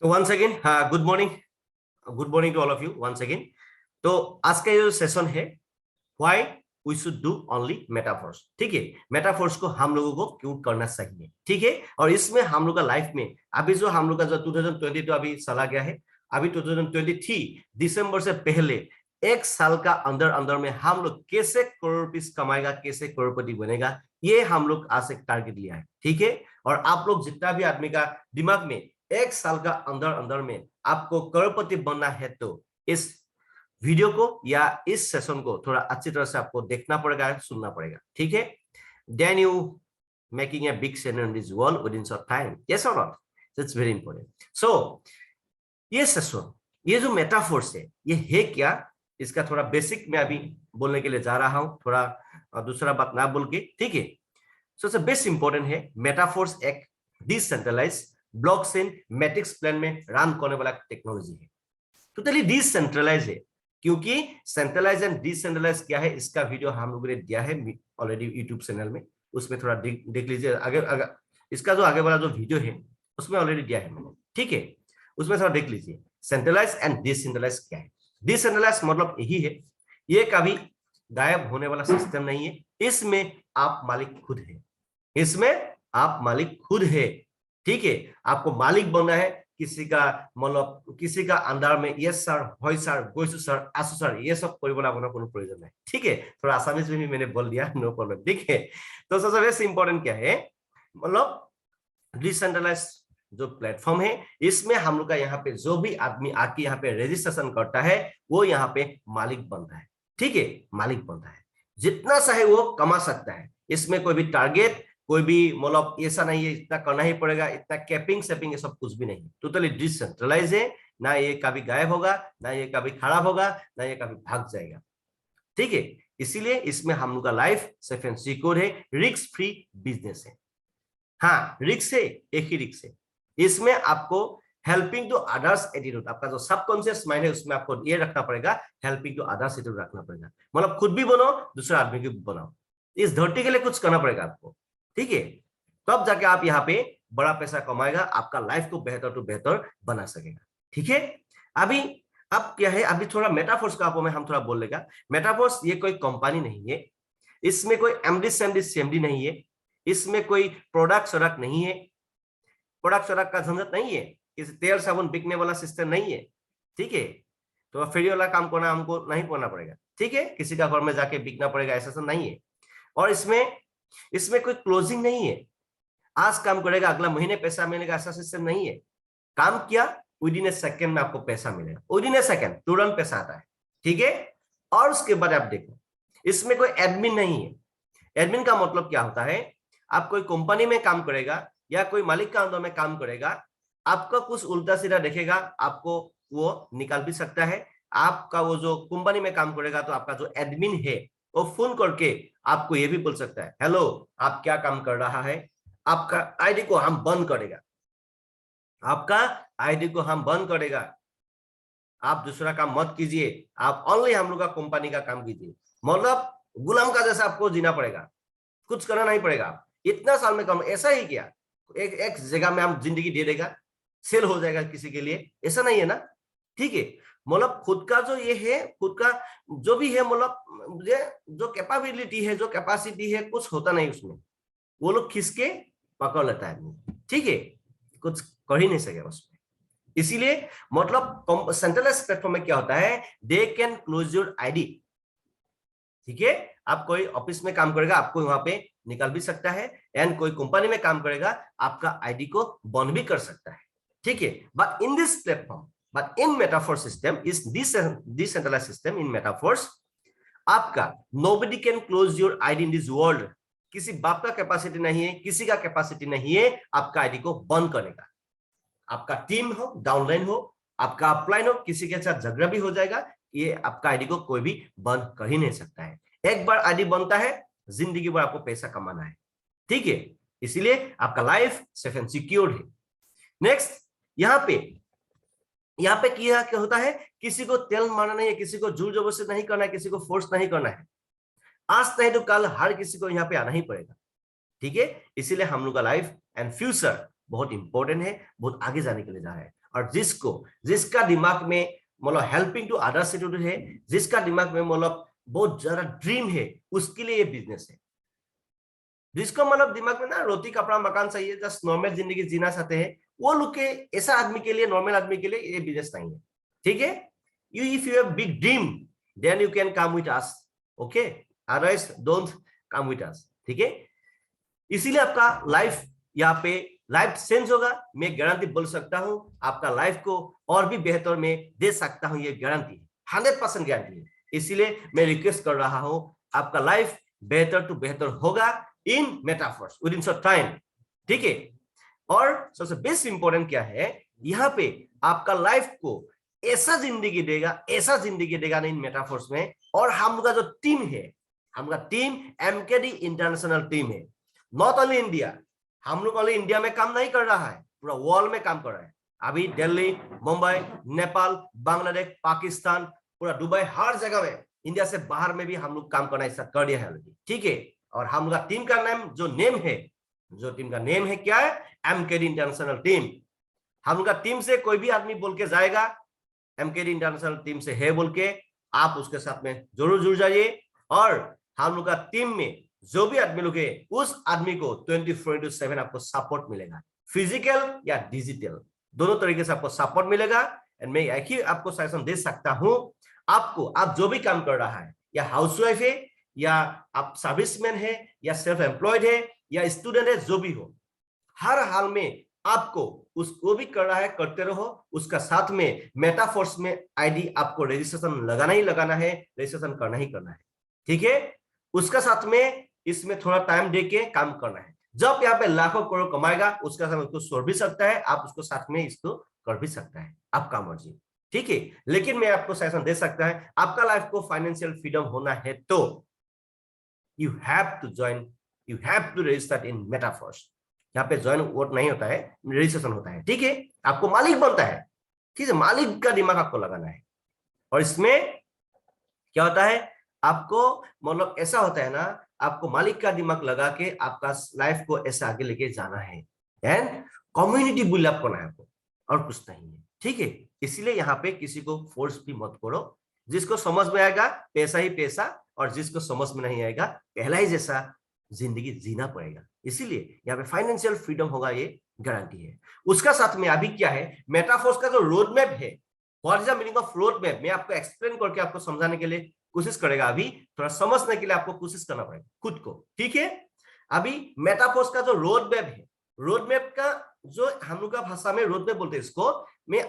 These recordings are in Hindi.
तो once again good morning to all of you once again. तो आज का ये सेशन है why we should do only Metaforce. ठीक है, मेटाफोर्स को हम लोगों को क्यों करना चाहिए। ठीक है, और इसमें हम लोग का लाइफ में अभी जो हम लोग का जो 2022 अभी चला गया है, अभी 2023 दिसंबर से पहले एक साल का अंदर अंदर में हम लोग कैसे करोड़ रुपीस कमाएगा, कैसे करोड़पति बनेगा, ये हम लोग आज एक टारगेट लिया है। ठीक है, और आप लोग जितना भी आदमी का दिमाग में एक साल का अंदर अंदर में आपको करोड़पति बनना है तो इस वीडियो को या इस सेशन को थोड़ा अच्छी तरह से आपको देखना पड़ेगा, सुनना पड़ेगा। ठीक है, then you making a big channel in this world with in short time, yes और not, that's very important. So ये सेशन, ये जो मेटाफोर्स है, ये है क्या, इसका थोड़ा बेसिक मैं अभी बोलने के लिए जा रहा हूं, थोड़ा दूसरा बात ना बोल के। ठीक है, सो बेस्ट इंपॉर्टेंट है मेटाफोर्स एक डिसेंट्रलाइज ब्लॉकचेन मैट्रिक्स प्लान में रन करने वाला टेक्नोलॉजी है। टोटली डिसेंट्रलाइज है, क्योंकि सेंट्रलाइज एंड डिसेंट्रलाइज क्या है इसका वीडियो हम लोगों ने दिया है ऑलरेडी यूट्यूब चैनल में, उसमें थोड़ा देख लीजिए। आगे इसका जो आगे वाला जो वीडियो है उसमें ऑलरेडी दिया है मैंने। ठीक है, उसमें थोड़ा देख लीजिए सेंट्रलाइज एंड डिसेंट्रलाइज क्या है। डिसेंट्रलाइज मतलब यही है, ये कभी गायब होने वाला सिस्टम नहीं है, इसमें आप मालिक खुद है, इसमें आप मालिक खुद है। ठीक है, आपको मालिक बनना है, किसी का मतलब किसी का अंदर में यस सर, होय सर, गोइसु सर, आसु सर, ये सब परिबला बना कोनो प्रयोजन नहीं। ठीक है, थोड़ा आसानी से भी मैंने बोल दिया, नो प्रॉब्लम। ठीक है, तो सबसे बेस्ट इंपॉर्टेंट क्या है, मतलब डिसेंट्रलाइज जो प्लेटफॉर्म है, इसमें हम लोग का यहाँ पे जो भी आदमी आके यहाँ पे रजिस्ट्रेशन करता है वो यहाँ पे मालिक बनता है। ठीक है, मालिक बनता है, जितना चाहे वो कमा सकता है, इसमें कोई भी टारगेट, कोई भी मतलब ऐसा नहीं है इतना करना ही पड़ेगा, इतना कैपिंग सेपिंग ये सब कुछ भी नहीं, टोटली डिसेंट्रलाइज है। ना ये कभी गायब होगा, ना ये कभी खराब होगा, ना ये कभी भाग जाएगा। ठीक है, इसीलिए इसमें हम लोग का लाइफ सेफ एंड सिक्योर है, रिस्क फ्री बिजनेस है। हाँ, रिस्क है, एक ही रिस्क है, इसमें आपको हेल्पिंग टू अदर्स एटीट्यूड, आपका जो सबकॉन्शियस माइंड है उसमें आपको ये रखना पड़ेगा, हेल्पिंग टू अदर्स एटीट्यूड रखना पड़ेगा। मतलब खुद भी बनो, दूसरा आदमी को भी बनाओ, इस धरती के लिए कुछ करना पड़ेगा आपको। ठीक है, तब जाके आप यहाँ पे बड़ा पैसा कमाएगा, आपका लाइफ को बेहतर टू बेहतर बना सकेगा। ठीक है, अभी अब क्या है, अभी थोड़ा मेटाफोर्स का आपको मैं हम थोड़ा बोल लेगा। मेटाफोर्स ये कोई कंपनी नहीं है, इसमें कोई एमडी सीएमडी नहीं है, इसमें कोई प्रोडक्ट सड़क नहीं है, प्रोडक्ट सड़क का झंझट नहीं है, किसी तेल साबुन बिकने वाला सिस्टम नहीं है। ठीक है, तो फ्री वाला काम करना हमको नहीं करना पड़ेगा। ठीक है, किसी का घर में जाके बिकना पड़ेगा, ऐसा सब नहीं है। और इसमें कोई क्लोजिंग नहीं है, आज काम करेगा अगला महीने पैसा मिलेगा, ऐसा सिस्टम नहीं है। काम किया विद इन ए सेकंड में आपको पैसा मिलेगा, विद इन ए सेकंड तुरंत पैसा आता है। ठीक है, और उसके बाद आप देखो इसमें कोई एडमिन नहीं है। एडमिन का मतलब क्या होता है, आप कोई कंपनी में काम करेगा या कोई मालिक का अंदर में काम करेगा, आपका कुछ उल्टा सीधा देखेगा, आपको वो निकाल भी सकता है। आपका वो जो कंपनी में काम करेगा तो आपका जो एडमिन है वो फोन करके आपको ये भी बोल सकता है, हेलो आप क्या काम कर रहा है, आपका आईडी को हम बंद करेगा, आपका आईडी को हम बंद करेगा, आप दूसरा काम मत कीजिए, आप ओनली हम लोग का कंपनी का काम कीजिए। मतलब गुलाम का जैसा आपको जीना पड़ेगा, कुछ करना नहीं पड़ेगा। इतना साल में कम ऐसा ही किया, एक जगह में हम जिंदगी दे देगा, सेल हो जाएगा किसी के लिए, ऐसा नहीं है ना। ठीक है, मतलब खुद का जो ये है, खुद का जो भी है, मतलब मुझे जो कैपेबिलिटी है, जो कैपेसिटी है, कुछ होता नहीं उसमें, वो लोग खिसके पकड़ लेता है। ठीक है, कुछ कर ही नहीं सकेगा उसमें। इसीलिए मतलब सेंट्रलाइज्ड प्लेटफॉर्म में क्या होता है, they can close your ID. ठीक है, आप कोई ऑफिस में काम करेगा, आपको वहां पे निकाल भी सकता है, एंड कोई कंपनी में काम करेगा, आपका आईडी को बंद भी कर सकता है। ठीक है, but in this platform, but in metaphor system, इस डिसेंट्रलाइज्ड सिस्टम इन मेटाफोर्स, आपका nobody can close your ID in this world. किसी बाप का कैपेसिटी नहीं है, किसी का कैपेसिटी नहीं है आपका आईडी को बंद करेगा। आपका टीम हो, डाउनलाइन हो, आपका अपलाइन हो, किसी के साथ झगड़ा भी हो जाएगा, ये आपका आईडी को कोई भी बंद कर ही नहीं सकता है। एक बार आईडी बनता है, जिंदगी भर आपको पैसा कमाना है। ठीक है, इसीलिए आपका लाइफ सेफ एंड सिक्योर है। नेक्स्ट, यहाँ पे क्या होता है, किसी को तेल मारना नहीं है, किसी को जोर जबरदस्ती नहीं करना है, किसी को फोर्स नहीं करना है। आज नहीं तो कल हर किसी को यहाँ पे आना ही पड़ेगा। ठीक है, इसीलिए हम लोग का लाइफ एंड फ्यूचर बहुत इंपॉर्टेंट है, बहुत आगे जाने के लिए जा रहा है। और जिसका दिमाग में मतलब हेल्पिंग टू अदर्स एटीट्यूड है, जिसका दिमाग में मतलब बहुत ज्यादा ड्रीम है, उसके लिए ये बिजनेस है। जिसको मतलब दिमाग में ना रोटी कपड़ा मकान चाहिए, जस्ट नॉर्मल जिंदगी जीना चाहते हैं, वो लोग के ऐसा आदमी के लिए, नॉर्मल आदमी के लिए ये बिजनेस नहीं है। ठीक है, you if you have big dream then you can come with us, okay, otherwise don't come with us. ठीक है, इसीलिए आपका लाइफ यहाँ पे लाइफ चेंज होगा, मैं गारंटी बोल सकता हूं, आपका लाइफ को और भी बेहतर में दे सकता हूं, ये गारंटी 100% गारंटी है। इसीलिए मैं रिक्वेस्ट कर रहा हूं, आपका लाइफ बेहतर टू बेहतर होगा in metaphors with in short time. ठीक है, और सबसे बेस्ट इंपॉर्टेंट क्या है, यहाँ पे आपका लाइफ को ऐसा जिंदगी देगा इन मेटाफर्स में। और हम लोग का जो टीम है, हम लोग का टीम एमकेडी इंटरनेशनल टीम है, नॉट ओनली इंडिया। हम लोग ओनली इंडिया में काम नहीं कर रहा है, पूरा वर्ल्ड में काम कर रहा है। अभी दिल्ली, मुंबई, नेपाल, बांग्लादेश, पाकिस्तान, पूरा दुबई, हर जगह में, इंडिया से बाहर में भी हम लोग काम करना स्टार्ट कर दिया है। ठीक है, और हम लोग का टीम का नाम जो टीम का नेम है क्या है, एमकेडी इंटरनेशनल टीम। हम लोग का टीम से कोई भी आदमी बोल के जाएगा एमकेडी इंटरनेशनल टीम से है बोल के, आप उसके साथ में जरूर जुड़ जाइए। और हम लोग का टीम में जो भी आदमी लोग है, उस आदमी को 24/7 आपको सपोर्ट मिलेगा, फिजिकल या डिजिटल, दोनों तरीके से आपको सपोर्ट मिलेगा। एंड मैं एक ही आपको सजेशन दे सकता हूं, आपको, आप जो भी काम कर रहा है, या हाउसवाइफ है, या आप सर्विसमैन है, या सेल्फ एम्प्लॉयड है, या स्टूडेंट है, जो भी हो, हर हाल में आपको उसको भी कर रहा है, करते रहो। उसका साथ में मेटाफोर्स में आईडी आपको रजिस्ट्रेशन लगाना ही लगाना है, रजिस्ट्रेशन करना ही करना है। ठीक है, उसका साथ में इसमें थोड़ा टाइम देके काम करना है। जब यहाँ पे लाखों करोड़ कमाएगा, उसका साथ उसको छोड़ भी सकता है, आप उसको साथ में इसको कर भी सकता है, आपका मर्जी। ठीक है, लेकिन मैं आपको सजेशन दे सकता है, आपका लाइफ को फाइनेंशियल फ्रीडम होना है तो you have to join, you have to register in Metaforce. यहाँ पे ज्वाइन वोट नहीं होता है, रजिस्ट्रेशन होता है। ठीक है, आपको मालिक बनता है। ठीक है, मालिक का दिमाग आपको लगाना है। और इसमें क्या होता है, आपको मतलब ऐसा होता है ना, आपको मालिक का दिमाग लगा के आपका लाइफ को ऐसे आगे लेके जाना है। एंड कम्युनिटी बिल्डअप करना है आपको, और कुछ नहीं है। ठीक है, इसीलिए यहाँ पे किसी को फोर्स भी मत करो। जिसको समझ में आएगा पैसा ही पैसा, और जिसको समझ में नहीं आएगा पहला ही जैसा जिंदगी जीना पड़ेगा। इसीलिए यहाँ पे फाइनेंशियल फ्रीडम होगा, ये गारंटी है। उसका साथ में अभी क्या है, मेटाफोर्स का जो रोड मैप है, what is the meaning of road map, मैं आपको एक्सप्लेन करके आपको समझाने के लिए कोशिश करेगा। अभी थोड़ा समझने के लिए आपको कोशिश करना पड़ेगा खुद को। ठीक है, अभी मेटाफोर्स का जो रोड मैप है, रोड मैप का जो हम लोग का भाषा में रोड मैप बोलते हैं, इसको मैं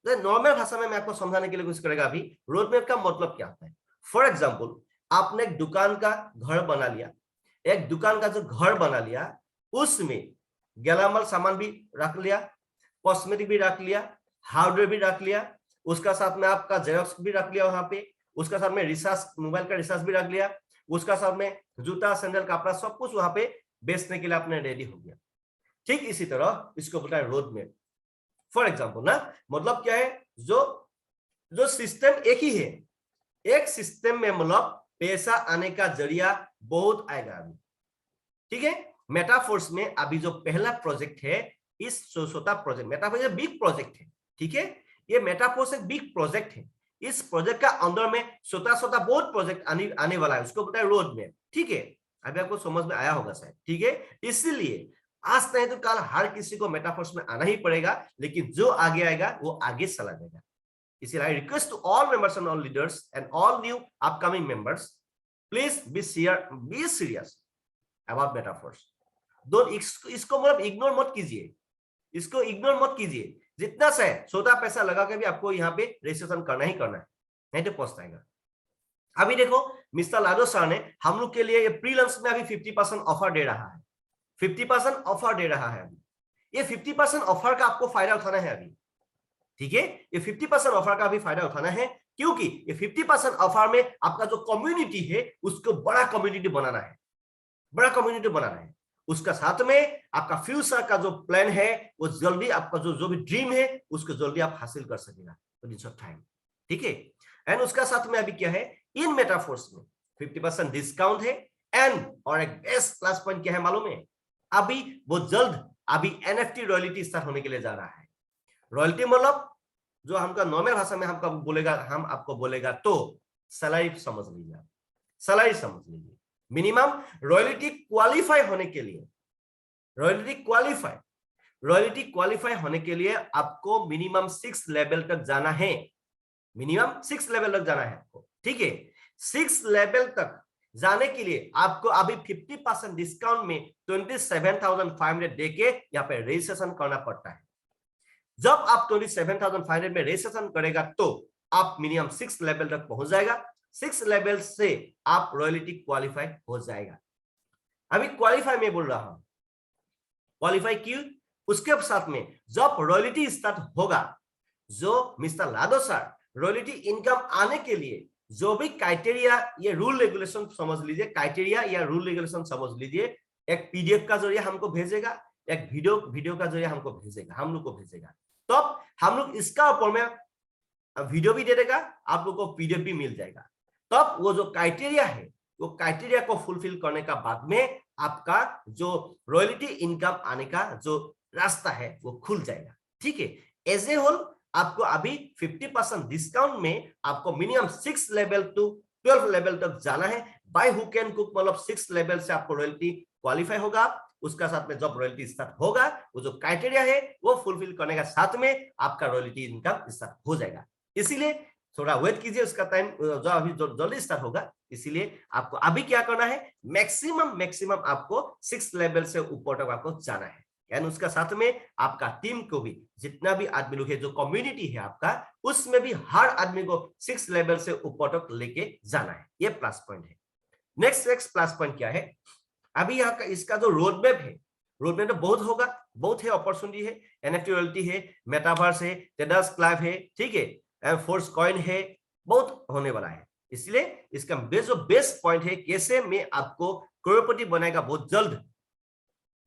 नॉर्मल भाषा में मैं आपको समझाने के लिए कोशिश करेगा। अभी रोड मैप का मतलब क्या होता है, फॉर एग्जाम्पल, आपने एक दुकान का घर बना लिया, एक दुकान का जो घर बना लिया, उसमें गैलामल सामान भी रख लिया, कॉस्मेटिक भी रख लिया, हार्डवेयर भी रख लिया, उसका साथ में आपका जेरॉक्स भी रख लिया वहां पे, उसका साथ में रिचार्ज, मोबाइल का रिचार्ज भी रख लिया, उसका साथ में जूता सैंडल कपड़ा सब कुछ वहां पे बेचने के लिए आपने रेडी हो गया। ठीक इसी तरह इसको बोलता है रोड मैप। फॉर एग्जाम्पल ना, मतलब क्या है, जो सिस्टम एक ही है, एक सिस्टम में मतलब पैसा आने का जरिया बहुत आएगा अभी। ठीक है, मेटाफोर्स में अभी जो पहला प्रोजेक्ट है, इस छोटा प्रोजेक्ट, मेटाफोर्स बिग प्रोजेक्ट है। ठीक है, ये मेटाफोर्स एक बिग प्रोजेक्ट है। इस प्रोजेक्ट का अंदर में छोटा बहुत प्रोजेक्ट आने वाला है, उसको बोलता है रोड मैप। ठीक है, अभी आपको समझ में आया होगा शायद। ठीक है, इसलिए आज नहीं तो कल हर किसी को मेटाफोर्स में आना ही पड़ेगा, लेकिन जो आगे आएगा वो आगे चला जाएगा। इसलिए I request to all members and all leaders and all new upcoming members, please be serious about Metaforce. इसको मतलब इग्नोर मत कीजिए, इसको इग्नोर मत कीजिए। जितना से छोटा पैसा लगा के भी आपको यहाँ पे रजिस्ट्रेशन करना ही करना है, नहीं तो पहुंचता। अभी देखो, मिस्टर लाडो सर ने हम लोग के लिए ये प्री लंच में अभी 50% ऑफर दे रहा है, 50% ऑफर दे रहा है अभी। ये 50% ऑफर का आपको फायदा उठाना है अभी। ठीक है, ये 50% ऑफर का भी फायदा उठाना है, क्योंकि ये 50% ऑफर में आपका जो कम्युनिटी है उसको बड़ा कम्युनिटी बनाना है, बड़ा कम्युनिटी बनाना है। उसका साथ में आपका फ्यूचर का जो प्लान है, वो जल्दी आपका जो भी ड्रीम है उसको जल्दी आप हासिल कर सकेगा विद इन टाइम। ठीक है, एंड उसका साथ में अभी क्या है, इन मेटाफोर्स में 50% डिस्काउंट है। एंड और एक बेस्ट क्लास पॉइंट क्या है मालूम है, अभी वो जल्द अभी एनएफटी रॉयल्टी स्टार्ट होने के लिए जा रहा है। रॉयल्टी मतलब जो हमका नॉर्मल भाषा में हमका बोलेगा, हम आपको बोलेगा तो सैलरी समझ लीजिए, सैलरी समझ लीजिए। मिनिमम रॉयल्टी क्वालिफाई होने के लिए, रॉयल्टी क्वालिफाई होने के लिए आपको मिनिमम 6 लेवल तक जाना है, मिनिमम 6 लेवल तक जाना है आपको, ठीक है। 6 लेवल तक जाने के लिए आपको अभी 50% डिस्काउंट में 27,500 देके यहाँ पे रजिस्ट्रेशन करना पड़ता है। जब आप 27,500 में रजिस्ट्रेशन करेगा तो आप मिनिमम 6 लेवल तक पहुंच जाएगा। 6 लेवल से आप रॉयल्टी क्वालिफाई हो जाएगा। अभी क्वालिफाई में बोल रहा हूं, क्वालिफाई क्यों? उसके साथ में जब रॉयल्टी स्टार्ट होगा, जो मिस्टर लाडो सर रॉयल्टी इनकम आने के लिए जो भी क्राइटेरिया, ये रूल रेगुलेशन समझ लीजिए, क्राइटेरिया या रूल रेगुलेशन समझ लीजिए, एक पीडीएफ का जरिए हमको भेजेगा, एक वीडियो का जरिए हमको भेजेगा, हम लोग को भेजेगा। तो हम लोग इसका ऊपर में वीडियो भी दे देगा, आप लोग को पीडीएफ भी मिल जाएगा। तब वो जो क्राइटेरिया है, वो क्राइटेरिया को फुलफिल करने का बाद में आपका जो रॉयल्टी इनकम आने का जो रास्ता है वो खुल जाएगा, ठीक है। एज ए होल आपको अभी 50% डिस्काउंट में आपको मिनिमम 6 लेवल टू 12 लेवल तक जाना है। बाय हुक एंड कुक मतलब 6 लेवल से आपको रॉयल्टी क्वालिफाई होगा। उसका साथ में जब रॉयल्टी स्टार्ट होगा, वो जो क्राइटेरिया है वो फुलफिल करने का साथ में आपका रॉयल्टी इनकम स्टार्ट हो जाएगा। इसीलिए थोड़ा वेट कीजिए, उसका टाइम जो अभी जल्दी स्टार्ट होगा। इसीलिए आपको अभी क्या करना है, मैक्सिमम आपको 6 लेवल से ऊपर तक आपको जाना है। एंड उसका साथ में आपका टीम को भी, जितना भी आदमी लोग है, जो कम्युनिटी है आपका, उसमें भी हर आदमी को 6 लेवल से ऊपर तक लेके जाना है। ये प्लस पॉइंट है। नेक्स्ट प्लस पॉइंट क्या है, अभी यहाँ का इसका जो रोड मैप है, रोड मैप तो बहुत होगा, बहुत है, अपॉर्चुनिटी है, एनएफटी रॉयल्टी है, मेटावर्स है, ट्रेडर्स क्लब है, ठीक है, फोर्स कॉइन है, बहुत होने वाला है। इसलिए इसका जो बेस्ट पॉइंट है, कैसे मैं आपको करोड़पति बनाएगा बहुत जल्द,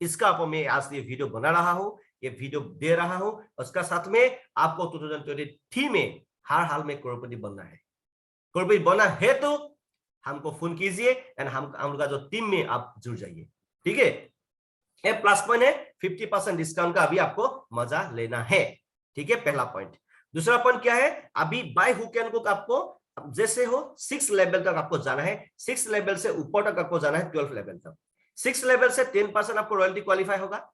इसका आपको मैं आज ये वीडियो बना रहा हूं, ये वीडियो दे रहा हूं। उसका साथ में आपको 2023 में हर हाल में करोड़पति बनना है। करोड़पति बनना है तो हमको फोन कीजिए एंड हम लोग का जो टीम में आप जुड़ जाइए, ठीक है। ये प्लस पॉइंट है, 50% डिस्काउंट का अभी आपको मजा लेना है, ठीक है, पहला पॉइंट। दूसरा पॉइंट क्या है, अभी बाय हुक एंड कुक आपको जैसे हो 6 लेवल तक आपको जाना है, 6 लेवल से ऊपर तक आपको जाना है 12 लेवल तक। 6 लेवल से 10% आपको रॉयल्टी क्वालिफाई होगा,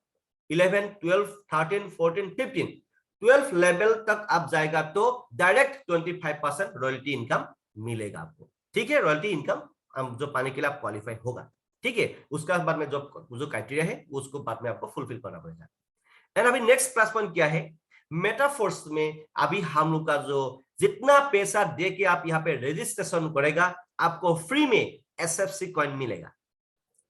11, 12, 13, 14, 15, 12 लेवल तक आप जाएगा तो डायरेक्ट 25% रॉयल्टी इनकम मिलेगा आपको, ठीक है। रॉयल्टी इनकम जो पाने के लिए आप क्वालिफाई होगा, ठीक है। उसका बाद में जो क्राइटेरिया है उसको बाद में आपको फुलफिल करना पड़ेगा। एंड अभी नेक्स्ट प्लस पॉइंट क्या है, मेटाफोर्स में अभी हम लोग का जो जितना पैसा दे के आप यहाँ पे रजिस्ट्रेशन करेगा, आपको फ्री में एसएफसी कॉइन मिलेगा,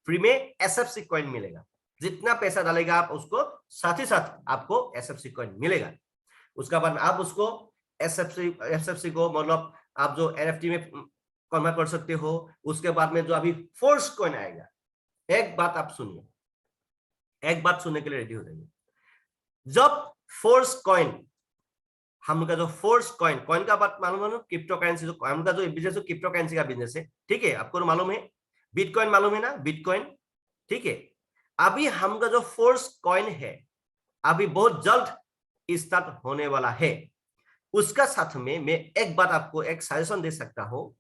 फ्री में एसएफसी कॉइन मिलेगा। जितना पैसा डालेगा आप उसको साथ ही साथ आपको एसएफसी कॉइन मिलेगा। उसका बाद में आप उसको एसएफसी को मतलब आप जो एनएफटी में कन्वर्ट कर सकते हो। उसके बाद में जो अभी फोर्स कॉइन आएगा, एक बात आप सुनिए, एक बात सुनने के लिए रेडी हो जाइए। जब फोर्स कॉइन, हम लोग का जो फोर्स कॉइन का बात मालूम है ना, क्रिप्टो करेंसी, जो हम लोग का जो बिजनेस है क्रिप्टो करेंसी का बिजनेस है, ठीक है, आपको तो मालूम है। बिटकॉइन मालूम है ना, बिटकॉइन, ठीक है। अभी हम का जो फोर्स कॉइन है अभी बहुत जल्द स्टार्ट होने वाला है। उसका साथ में मैं एक बात आपको एक सजेशन दे सकता हूं,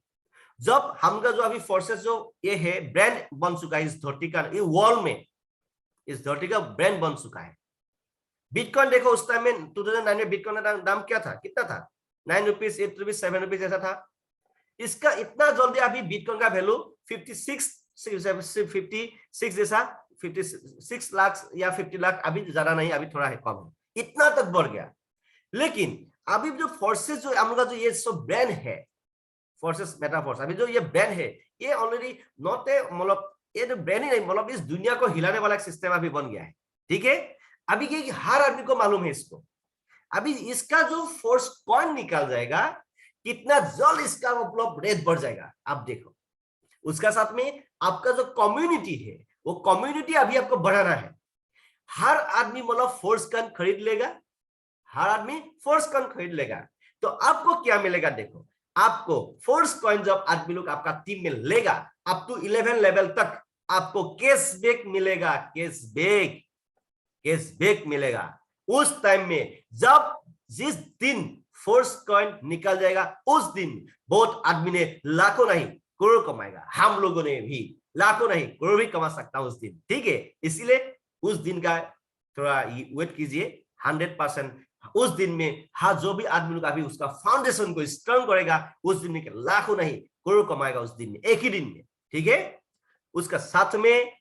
जब हम का जो अभी फोर्सेस जो ये है ब्रांड बन चुका है इस धरती का, ये वर्ल्ड में इस धरती का ब्रांड बन चुका है। बिटकॉइन देखो उस टाइम में 2009 में बिटकॉइन का दाम क्या था, कितना था, 9 रुपीज, 8 रुपीज, 7 रुपीज ऐसा था। इसका इतना जल्दी अभी बिटकॉइन का वैल्यू 56 जैसा 56 लाख या 50 लाख, अभी ज्यादा नहीं, अभी थोड़ा है, कम है, इतना तक बढ़ गया। लेकिन अभी जो फोर्सेस जो हम लोग का जो ये सब ब्रांड है, फोर्सेस मेटाफोर्स, अभी जो ये ब्रांड है ये ऑलरेडी नॉट ए मतलब ये जो ब्रांड ही नहीं, मतलब इस दुनिया को हिलाने वाला एक सिस्टम अभी बन गया है, ठीक है। अभी ये हर आदमी को मालूम है इसको। अभी इसका जो फोर्स कॉइन निकाल जाएगा, कितना जल्द इसका मतलब रेट बढ़ जाएगा आप देखो। उसका साथ में आपका जो कम्युनिटी है, वो कम्युनिटी अभी आपको बढ़ाना है। हर आदमी मतलब फोर्स कॉइन खरीद लेगा, हर आदमी फोर्स कॉइन खरीद लेगा, तो आपको क्या मिलेगा, देखो आपको फोर्स कॉइन जब आदमी लोग आपका टीम में लेगा, अप टू 11 लेवल तक आपको कैशबैक मिलेगा, कैशबैक मिलेगा। उस टाइम में जब जिस दिन फोर्स कॉइन निकल जाएगा उस दिन बहुत आदमी ने लाखों नहीं करोड़ कमाएगा। हम लोगों ने भी लाखों नहीं करोड़ भी कमा सकता उस दिन, ठीक है। इसीलिए उस दिन का थोड़ा वेट कीजिए। 100% उस दिन में हाँ जो भी आदमी का भी उसका फाउंडेशन को स्ट्रांग करेगा उस दिन में लाखों नहीं करोड़ कमाएगा उस दिन में, एक ही दिन में, ठीक है। उसका साथ में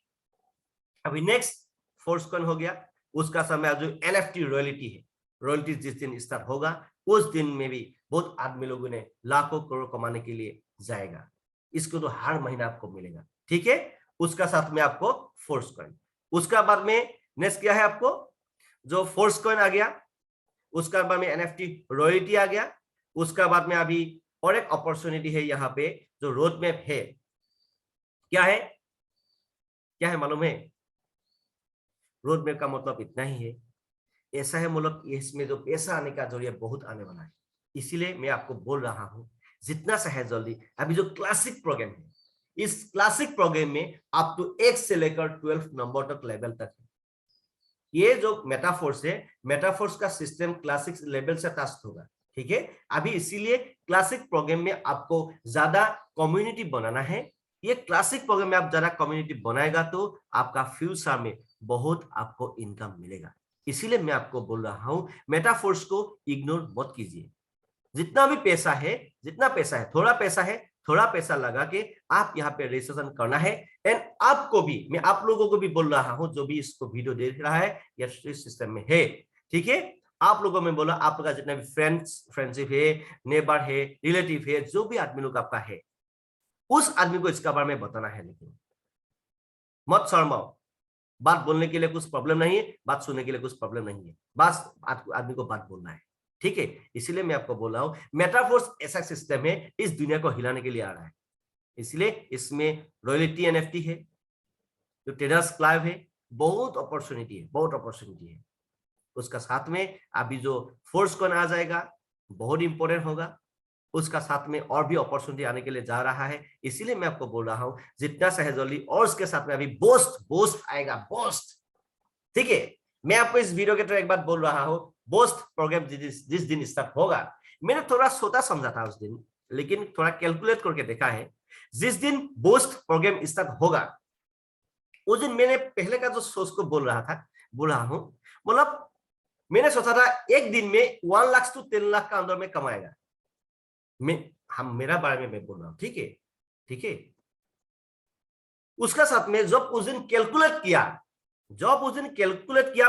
अभी नेक्स्ट फोर्स कॉइन हो गया। उसका समय जो एनएफटी रॉयल्टी है, रॉयल्टी जिस दिन स्टार्ट होगा उस दिन में भी बहुत आदमी लोगों ने लाखों करोड़ कमाने के लिए जाएगा। इसको तो हर महीना आपको मिलेगा, ठीक है। उसका साथ में आपको फोर्स कॉइन। उसका बाद में नेक्स्ट क्या है, आपको जो फोर्स कॉइन आ गया, उसका बाद में एनएफटी रॉयल्टी आ गया। उसका बाद में अभी और एक अपॉर्चुनिटी है यहाँ पे जो रोड मैप है। क्या है, क्या है मालूम है? रोड मैप का मतलब इतना ही है, ऐसा है मतलब इसमें जो पैसा आने का जरिया बहुत आने वाला है। इसीलिए मैं आपको बोल रहा हूं जितना सा है जल्दी अभी जो क्लासिक प्रोग्राम है, इस क्लासिक प्रोग्राम में आप तो 1 से लेकर 12 नंबर तक लेवल तक है। ये जो मेटाफोर्स है, मेटाफोर्स का सिस्टम क्लासिक लेवल से टच होगा, ठीक है। अभी इसीलिए क्लासिक प्रोग्राम में आपको ज्यादा कम्युनिटी बनाना है। ये क्लासिक प्रोग्राम में आप ज्यादा कम्युनिटी बनाएगा तो आपका फ्यूचर में बहुत आपको इनकम मिलेगा। इसीलिए मैं आपको बोल रहा हूं मेटाफोर्स को इग्नोर मत कीजिए। जितना भी पैसा है, जितना पैसा है, थोड़ा पैसा लगा के आप यहाँ पे रजिस्ट्रेशन करना है। एंड आपको भी, मैं आप लोगों को भी बोल रहा हूं जो भी इसको वीडियो देख रहा है या सिस्टम में है, ठीक है। आप लोगों में बोला आप लोग का जितना भी फ्रेंडशिप है, नेबर है, रिलेटिव है, जो भी आदमी लोग आपका है, उस आदमी को इसका बारे में बताना है। लेकिन मत शर्माओ, बात बोलने के लिए कुछ प्रॉब्लम नहीं है, बात सुनने के लिए कुछ प्रॉब्लम नहीं है, बस आदमी को बात बोलना है, ठीक है। इसीलिए मैं आपको बोल रहा हूं मेटाफोर्स ऐसा सिस्टम है इस दुनिया को हिलाने के लिए आ रहा है। इसलिए इसमें रॉयल्टी एनएफटी है, जो ट्रेडर्स क्लब है, बहुत अपॉर्चुनिटी है, बहुत अपॉर्चुनिटी है। उसका साथ में अभी जो फोर्स कॉइन आ जाएगा बहुत इंपॉर्टेंट होगा। उसका साथ में और भी अपॉर्चुनिटी आने के लिए जा रहा है। इसीलिए मैं आपको बोल रहा हूं जितना सहजली, और उसके साथ में अभी बोस्ट आएगा, बोस्ट, ठीक है। मैं आपको इस वीडियो के तरह एक बात बोल रहा हूं, बोस्ट प्रोग्राम जिस दिन स्टार्ट होगा, मैंने थोड़ा सोचा समझा था उस दिन, लेकिन थोड़ा कैलकुलेट करके देखा है। जिस दिन बोस्ट प्रोग्राम स्टार्ट होगा उस दिन मैंने पहले का जो सोच को बोल रहा हूं, मतलब मैंने सोचा था एक दिन में 1 लाख से 10 लाख का अंदर में कमाएगा। मेरा बारे में मैं बोल रहा हूं, ठीक है, ठीक है। उसका साथ में जब उस दिन कैलकुलेट किया,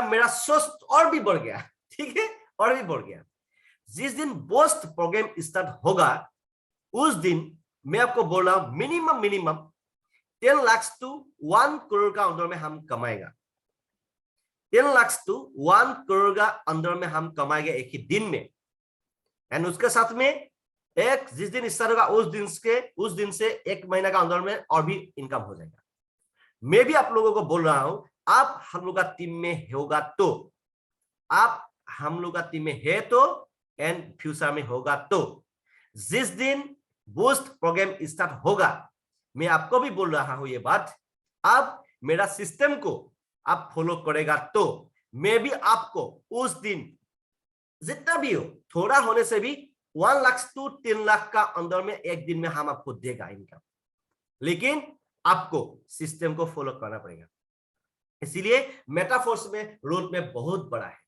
मेरा सोच और भी बढ़ गया, ठीक है, और भी बढ़ गया। जिस दिन बोस्ट प्रोग्राम स्टार्ट होगा उस दिन मैं आपको बोल रहा हूं मिनिमम 10 लाख टू 1 करोड़ का अंदर में हम कमाएगा। 10 लाख टू 1 करोड़ का अंदर में हम कमाएंगे एक ही दिन में। एंड उसके साथ में एक जिस दिन स्टार्ट होगा उस दिन से 1 महीना का अंदर में और भी इनकम हो जाएगा। मैं भी आप लोगों को बोल रहा हूं, आप हम लोग का टीम में होगा तो, आप हम लोग का टीम में है तो, एंड फ्यूचर में होगा तो, जिस दिन बूस्ट प्रोग्राम स्टार्ट होगा, मैं आपको भी बोल रहा हूं ये बात, आप मेरा सिस्टम को आप फॉलो करेगा तो मैं भी आपको उस दिन जितना भी हो, थोड़ा होने से भी 1 लाख टू 10 लाख का अंदर में एक दिन में हम आपको देगा इनकम। लेकिन आपको सिस्टम को फॉलो करना पड़ेगा। इसीलिए मेटाफोर्स में रोड में बहुत बड़ा है।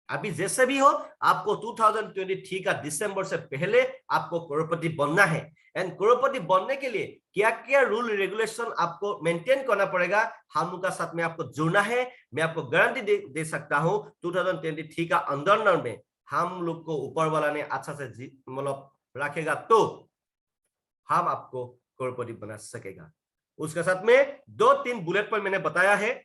अभी जैसे भी हो, आपको 2023 का दिसंबर से पहले आपको करोड़पति बनना है। एंड करोड़पति बनने के लिए क्या क्या रूल रेगुलेशन आपको मेंटेन करना पड़ेगा, हम लोग का साथ में आपको जुड़ना है। मैं आपको गारंटी दे सकता हूं 2023 का अंदर में हम लोग को ऊपर वाला ने अच्छा से मतलब रखेगा तो हम आपको करोड़पति बना सकेगा। उसके साथ में 2-3 बुलेट पर मैंने बताया है।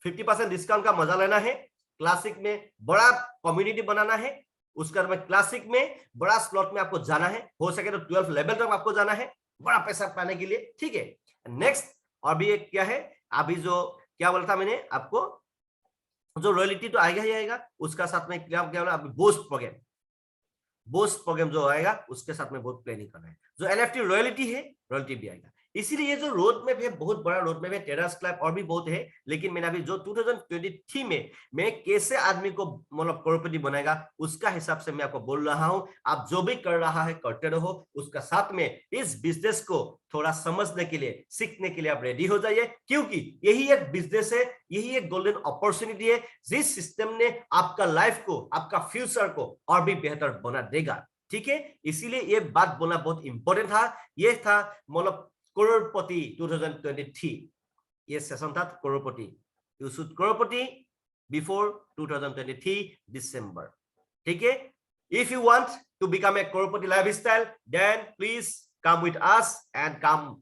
50% डिस्काउंट का मजा लेना है, क्लासिक में बड़ा कम्युनिटी बनाना है, उसके बाद में क्लासिक में बड़ा स्लॉट में आपको जाना है, हो सके तो 12 लेवल तक आपको जाना है बड़ा पैसा पाने के लिए, ठीक है। नेक्स्ट और भी एक क्या है, अभी जो क्या बोला था मैंने आपको, जो रॉयल्टी तो आएगा ही आएगा, उसका साथ में क्या बोला अभी बोस्ट प्रोग्राम जो आएगा उसके साथ में बहुत प्लानिंग करना है। जो एनएफटी रॉयल्टी है, रॉयल्टी भी आएगा। इसीलिए ये जो रोड मैप है बहुत बड़ा रोड मैप है, टेरर्स क्लब और भी बहुत है, लेकिन मैंने अभी जो 2023 में मैं कैसे आदमी को मतलब करोड़पति बनाएगा उसका हिसाब से मैं आपको बोल रहा हूं। आप जो भी कर रहा है करते रहो, उसका साथ में इस बिजनेस को थोड़ा समझने के लिए, सीखने के लिए आप रेडी हो जाइए, क्योंकि यही एक बिजनेस है, यही एक गोल्डन अपॉर्चुनिटी है जिस सिस्टम ने आपका लाइफ को, आपका फ्यूचर को और भी बेहतर बना देगा। ठीक है, इसीलिए ये बात बोलना बहुत इंपॉर्टेंट था। ये था मतलब करोड़पति 2023, ये सेशन था crorepati. You should crorepati before 2023 December. ठीक है, if you want to become a crorepati lifestyle then please come with us and come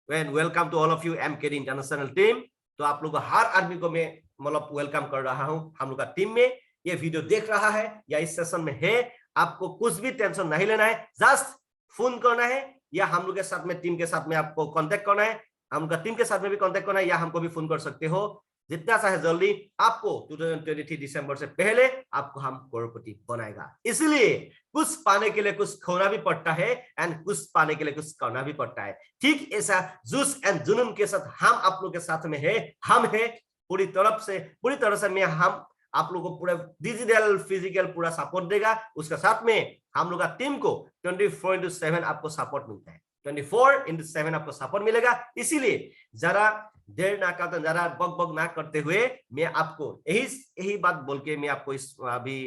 and welcome to all of you MKD international team. तो आप लोग हर आदमी को मैं मतलब वेलकम कर रहा हूं हम लोग का टीम में। ये वीडियो देख रहा है या इस सेशन में है, आपको कुछ भी टेंशन नहीं लेना है, जस्ट फोन करना है या हम लोग के साथ में टीम के साथ में आपको कांटेक्ट करना है, हम लोग का टीम के साथ में भी कांटेक्ट करना है या हमको भी फोन कर सकते हो। जितना सा है जल्दी आपको 2023 दिसंबर से पहले आपको हम करोड़पति बनाएगा। इसलिए कुछ पाने के लिए कुछ खोना भी पड़ता है एंड कुछ पाने के लिए कुछ करना भी पड़ता है। ठीक ऐसा जोश एंड जुनून के साथ हम आप लोग के साथ में है, हम है पूरी तरह से मैं हम आप लोगों को पूरा डिजिटल फिजिकल पूरा सपोर्ट देगा। उसके साथ में हम लोग का टीम को 24/7 आपको सपोर्ट मिलता है, 24/7 आपको सपोर्ट मिलेगा। इसीलिए जरा देर ना करते, जरा बक ना करते हुए मैं आपको यही बात बोल के मैं आपको इस अभी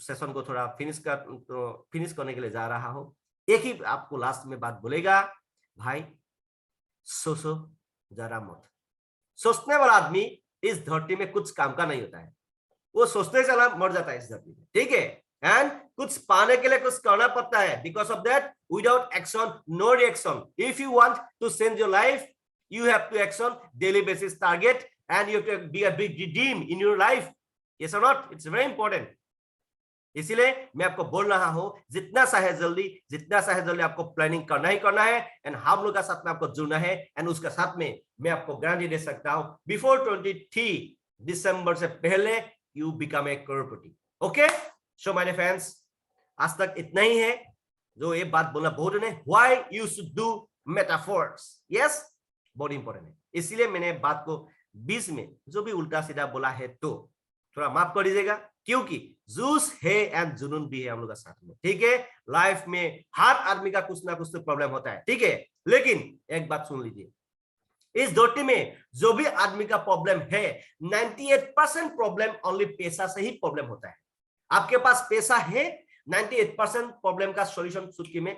सेशन को थोड़ा फिनिश करने के लिए जा रहा हूं। एक ही आपको लास्ट में बात बोलेगा, भाई सोचो जरा मत। सोचने वाला आदमी इस धरती में कुछ काम का नहीं होता है, वो सोचते चला मर जाता है इस धरती में। ठीक है, एंड कुछ पाने के लिए कुछ करना पड़ता है। Because of that without action no reaction. If you want to change your life you have to action daily basis target and you have to be a big dream in your life. Yes or not? It's very important. इसीलिए मैं आपको बोल रहा हूं जितना सा है जल्दी आपको प्लानिंग करना ही करना है एंड हम लोग का साथ में आपको जुड़ना है। एंड उसके साथ में मैं आपको गारंटी दे सकता हूं बिफोर 23 दिसंबर से पहले you become a Crorepati. Okay, so my friends, आज तक इतना ही है जो ये बात बोलना बहुत है, why you should do Metaforce. Yes, बहुत इंपॉर्टेंट है। इसलिए मैंने बात को बीच में जो भी उल्टा सीधा बोला है तो थोड़ा माफ कर दीजिएगा, क्योंकि जूस है एंड जुनून भी है हम लोग का साथ में। ठीक है, लाइफ में हर आदमी का कुछ ना कुछ तो प्रॉब्लम होता है। ठीक है, लेकिन एक बात सुन लीजिए, इस धरती में जो भी आदमी का प्रॉब्लम है 98% प्रॉब्लम ओनली पैसा से ही प्रॉब्लम होता है। आपके पास पैसा है, 98% प्रॉब्लम का सॉल्यूशन चुटकी में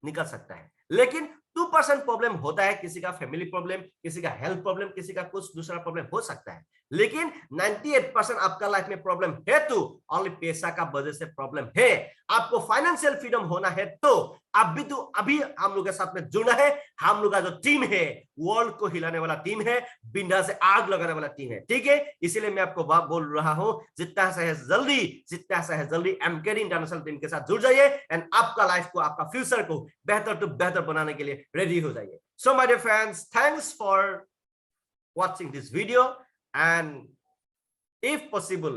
निकल सकता है, लेकिन 2% प्रॉब्लम होता है, किसी का फैमिली प्रॉब्लम, किसी का हेल्थ प्रॉब्लम, किसी का कुछ दूसरा प्रॉब्लम हो सकता है। लेकिन 98% आपका लाइफ में प्रॉब्लम है तो ओनली पैसा का वजह से प्रॉब्लम है। आपको फाइनेंशियल फ्रीडम होना है तो अभी हम लोग के साथ में जुड़ना है। हम लोग का जो टीम है वर्ल्ड को हिलाने वाला टीम है, बिंदा से आग लगाने वाला टीम है। ठीक है, इसीलिए मैं आपको बात बोल रहा हूं जितना सा है जल्दी एमकेडी इंटरनेशनल टीम के साथ जुड़ जाइए एंड आपका लाइफ को, आपका फ्यूचर को बेहतर बनाने के लिए रेडी हो जाइए। So my dear friends, thanks for watching this video and if possible,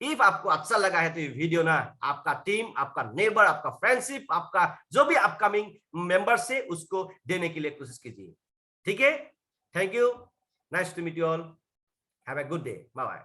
if आपको अच्छा लगा है तो ये वीडियो ना आपका टीम, आपका नेबर, आपका फ्रेंडशिप, आपका जो भी अपकमिंग मेंबर से उसको देने के लिए कोशिश कीजिए। ठीक है, thank you, nice to meet you all, have a good day, bye bye.